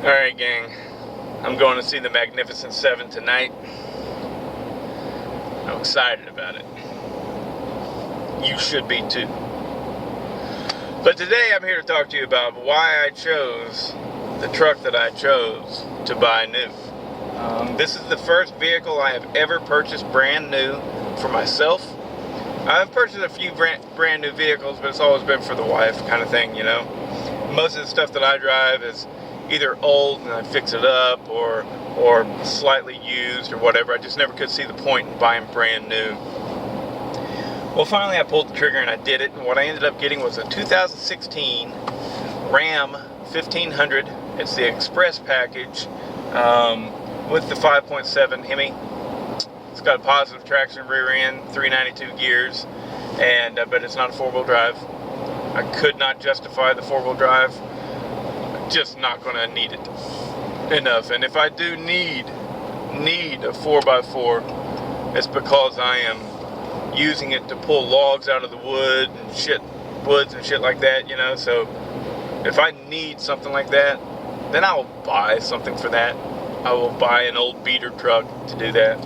Alright, gang. I'm going to see the Magnificent Seven tonight. I'm excited about it. You should be too. But today I'm here to talk to you about why I chose the truck that I chose to buy new. This is the first vehicle I have ever purchased brand new for myself. I've purchased a few brand new vehicles, but it's always been for the wife kind of thing, you know. Most of the stuff that I drive is either old and I fix it up or slightly used or whatever. I just never could see the point in buying brand new. Well, finally I pulled the trigger and I did it, and what I ended up getting was a 2016 Ram 1500. It's the Express package with the 5.7 Hemi. It's got a positive traction rear end, 392 gears, and but it's not a four-wheel drive. I could not justify the four-wheel drive. Just not going to need it enough. And if I do need a 4x4, it's because I am using it to pull logs out of the woods and shit like that, you know. So if I need something like that, then I will buy something for that. I will buy an old beater truck to do that.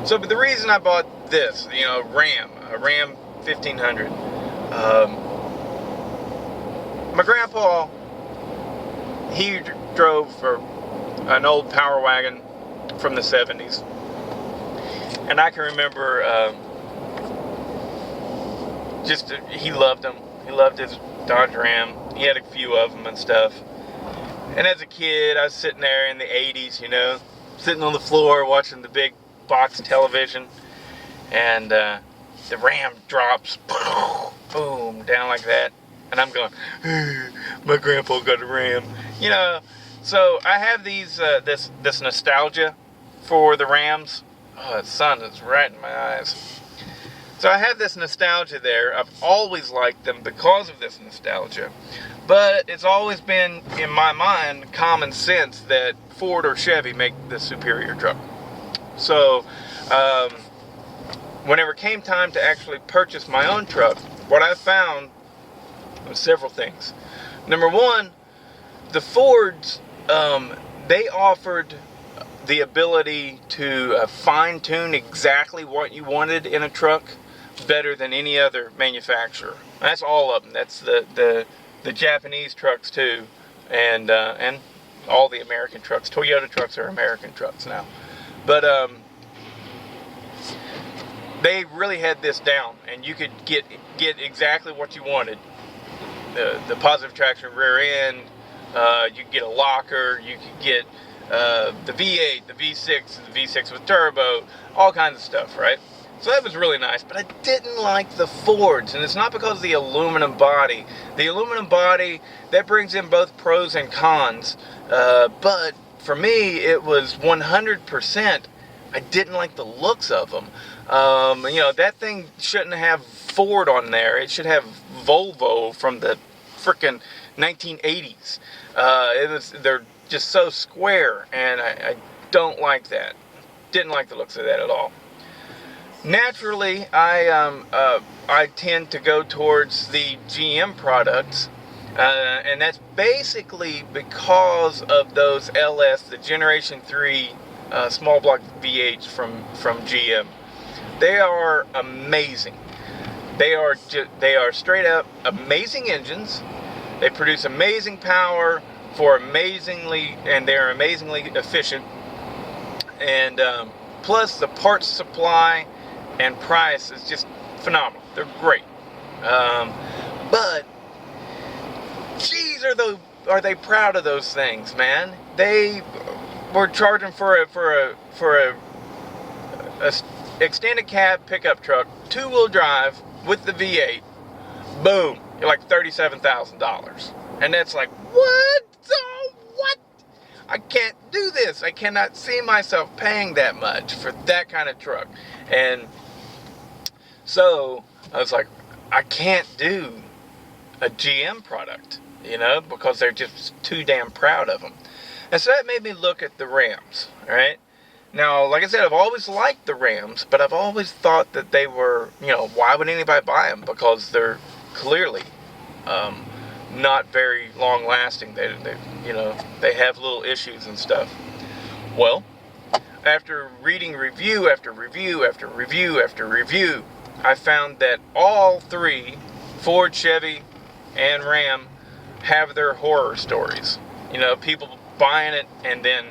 So, but the reason I bought this, you know, a Ram 1500. My grandpa, he drove an old Power Wagon from the 70s. And I can remember he loved them. He loved his Dodge Ram. He had a few of them and stuff. And as a kid, I was sitting there in the 80s, you know, sitting on the floor watching the big box television. And the Ram drops, boom, down like that. And I'm going, my grandpa got a Ram, you know. So I have these this nostalgia for the Rams. Oh, the sun is right in my eyes. So I have this nostalgia there. I've always liked them because of this nostalgia. But it's always been, in my mind, common sense that Ford or Chevy make the superior truck. So whenever it came time to actually purchase my own truck, what I found was several things. Number one, the Fords, they offered the ability to fine-tune exactly what you wanted in a truck better than any other manufacturer. That's all of them. That's the Japanese trucks too, and all the American trucks. Toyota trucks are American trucks now, but they really had this down, and you could get exactly what you wanted. The positive traction rear end, you could get a locker, you could get the V8, the V6, the V6 with turbo, all kinds of stuff, right? So that was really nice, but I didn't like the Fords, and it's not because of the aluminum body. The aluminum body, that brings in both pros and cons, but for me, it was 100%. I didn't like the looks of them. You know, that thing shouldn't have Ford on there. It should have Volvo from the frickin' 1980s. They're just so square, and I don't like that. Didn't like the looks of that at all. Naturally, I tend to go towards the GM products, and that's basically because of those LS, the Generation 3 small block V8s from GM. They are amazing. They are straight up amazing engines. They produce amazing power and they're amazingly efficient. And plus the parts supply and price is just phenomenal. They're great. But geez, are they proud of those things, man? They were charging for a extended cab pickup truck, 2-wheel drive with the V8. Boom, you're like $37,000. And that's like, what? What? I can't do this. I cannot see myself paying that much for that kind of truck. And so I was like, I can't do a GM product, you know, because they're just too damn proud of them. And so that made me look at the Rams, all right? Now, like I said, I've always liked the Rams, but I've always thought that they were, you know, why would anybody buy them? Because they're clearly not very long lasting. They have little issues and stuff. Well, after reading review after review after review after review, I found that all three, Ford, Chevy, and Ram, have their horror stories. People buying it and then,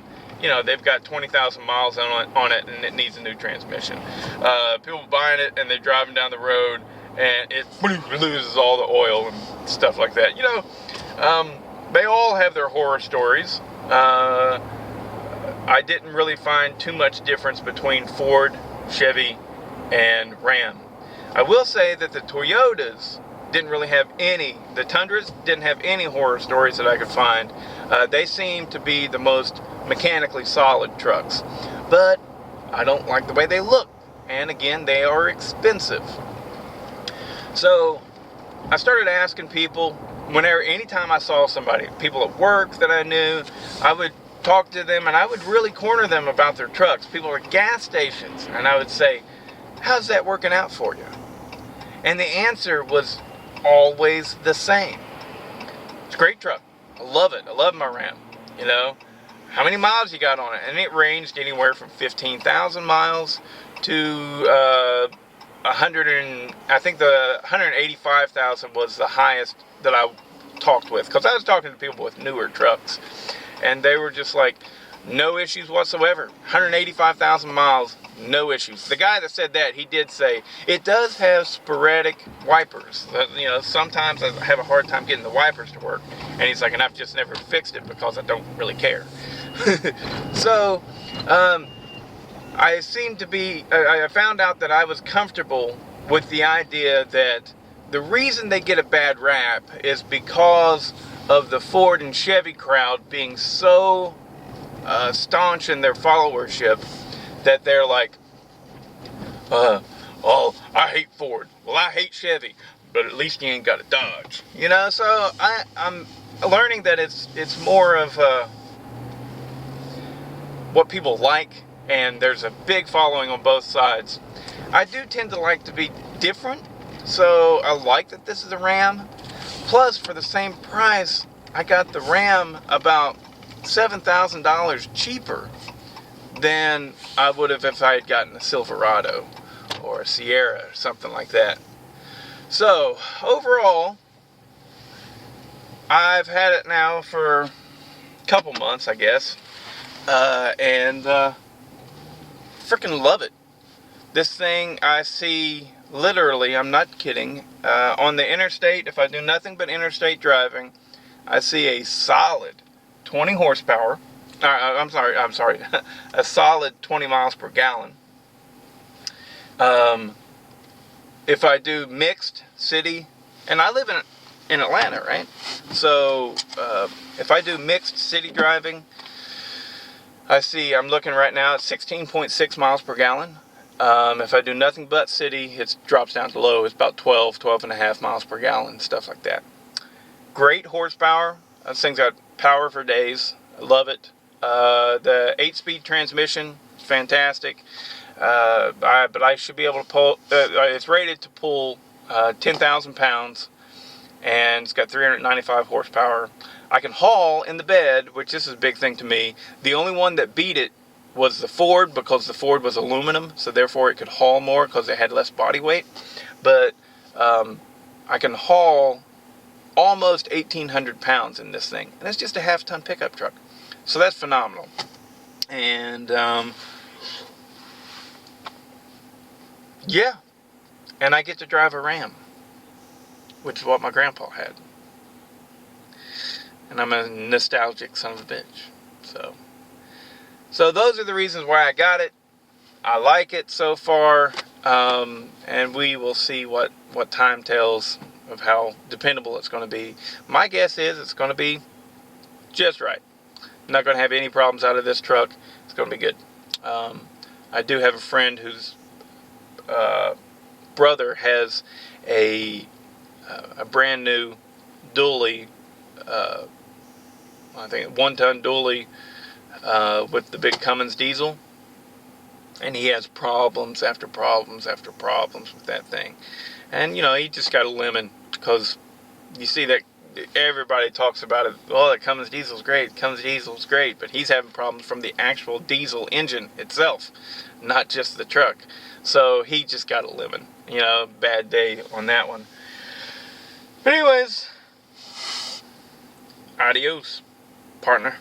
they've got 20,000 miles on it and it needs a new transmission. People buying it and they're driving down the road and it loses all the oil and stuff like that. They all have their horror stories. I didn't really find too much difference between Ford, Chevy, and Ram. I will say that the Toyotas didn't really have any. The Tundras didn't have any horror stories that I could find. They seem to be the most mechanically solid trucks. But I don't like the way they look. And again, they are expensive. So I started asking people, anytime I saw somebody, people at work that I knew, I would talk to them and I would really corner them about their trucks. People at gas stations, and I would say, how's that working out for you? And the answer was always the same. It's a great truck. I love it. I love my Ram. How many miles you got on it? And it ranged anywhere from 15,000 miles to 185,000 was the highest that I talked with, because I was talking to people with newer trucks and they were just like, no issues whatsoever. 185,000 miles, no issues. The guy that said that, he did say it does have sporadic wipers. Sometimes I have a hard time getting the wipers to work, and he's like, and I've just never fixed it because I don't really care. So I found out that I was comfortable with the idea that the reason they get a bad rap is because of the Ford and Chevy crowd being so staunch in their followership that they're like, oh, I hate Ford. Well, I hate Chevy, but at least you ain't got a Dodge. So I'm learning that it's more of what people like, and there's a big following on both sides. I do tend to like to be different, so I like that this is a Ram. Plus, for the same price, I got the Ram about $7,000 cheaper than I would have if I had gotten a Silverado or a Sierra or something like that. So, overall, I've had it now for a couple months, I guess, and freaking love it. This thing I see literally, I'm not kidding, on the interstate. If I do nothing but interstate driving, I see a solid 20 horsepower. I'm sorry, a solid 20 miles per gallon. If I do mixed city, and I live in Atlanta, right? So if I do mixed city driving, I'm looking right now at 16.6 miles per gallon. If I do nothing but city, it drops down to low. It's about 12 and a half miles per gallon, stuff like that. Great horsepower. This thing's got power for days. I love it. The 8-speed transmission, fantastic. But I should be able to pull, it's rated to pull 10,000 pounds, and it's got 395 horsepower. I can haul in the bed, which this is a big thing to me. The only one that beat it was the Ford, because the Ford was aluminum, so therefore it could haul more because it had less body weight. But I can haul almost 1,800 pounds in this thing, and it's just a half-ton pickup truck. So that's phenomenal. And yeah, and I get to drive a Ram, which is what my grandpa had. And I'm a nostalgic son of a bitch. So those are the reasons why I got it. I like it so far, and we will see what time tells of how dependable it's going to be. My guess is it's going to be just right. I'm not going to have any problems out of this truck. It's going to be good. I do have a friend whose brother has a brand new dually, I think 1-ton dually with the big Cummins diesel, and he has problems after problems with that thing. And he just got a lemon, because you see that everybody talks about it. Oh, the Cummins diesel's great. Cummins diesel's great, but he's having problems from the actual diesel engine itself, not just the truck. So he just got a lemon. You know, bad day on that one. But anyways, adios, partner.